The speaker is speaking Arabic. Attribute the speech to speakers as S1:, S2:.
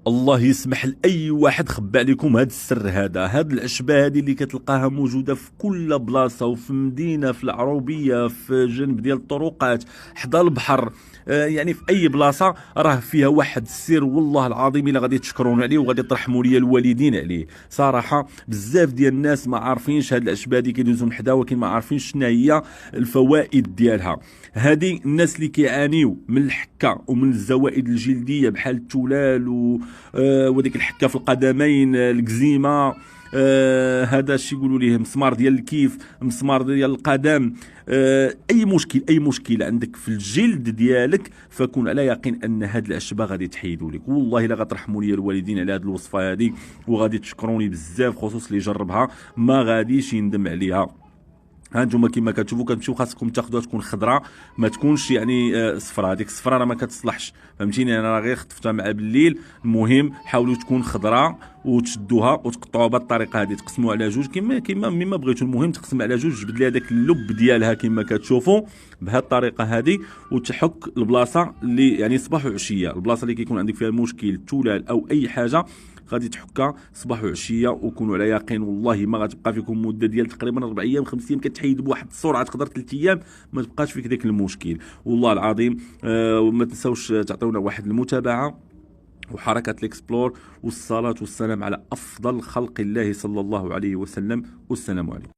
S1: الله يسمح لاي واحد خبى عليكم هذا السر. هاد العشبه هذه اللي كتلقاها موجوده في كل بلاصه، وفي مدينه، في العروبيه، في جنب ديال الطرقات، حدا البحر، يعني في اي بلاصه راه فيها واحد السر. والله العظيم الا غادي تشكرون عليه وغادي ترحموا لي الوالدين عليه. صراحه بزاف ديال الناس ما عارفينش هاد العشبه هذه، كيدوزوا من حدا ولكن ما عارفينش شنو هي الفوائد ديالها. هذه الناس اللي كيعانيوا من الحكه ومن الزوائد الجلديه بحال التلال وديك الحكه في القدمين، الكزيمه، هذا الشيء يقولوا ليه مسمار ديال الكيف، مسمار ديال القدم، اي مشكل عندك في الجلد ديالك، فكون على يقين ان هاد العشبه غادي تحيدوا لك. والله الا غترحموا لي الوالدين على هاد الوصفه هذه، وغادي تشكروني بزاف، خصوص اللي جربها ما غاديش يندم عليها. ها نتوما كما كتشوفوا كتمشيو خاصكم تاخذوها تكون خضراء، ما تكونش يعني صفراء. هذيك الصفراء راه ما كتصلحش، فهمتيني، انا راه غير خطفتها مع بالليل. المهم حاولوا تكون خضراء وتشدوها وتقطعوها بهذه الطريقه هذه، تقسموا على جوج كما مما بغيتوا. المهم تقسم على جوج، جبد لي هذاك اللب ديالها كما كتشوفوا بهذه الطريقه هذه، وتحك البلاصه اللي يعني صباح وعشيه، البلاصه اللي كيكون عندك فيها المشكل، التلال او اي حاجه، غادي تحكها صباح وعشيه. وكونوا على يقين والله ما غتبقى فيكم مده ديال تقريبا 4 ايام 5 ايام، كتحيد بواحد السرعه تقدر 3 ايام ما تبقاش فيك ذاك المشكل. والله العظيم. وما تنساوش تعطيونا واحد المتابعه وحركه الاكسبلور، والصلاه والسلام على افضل خلق الله صلى الله عليه وسلم، والسلام عليكم.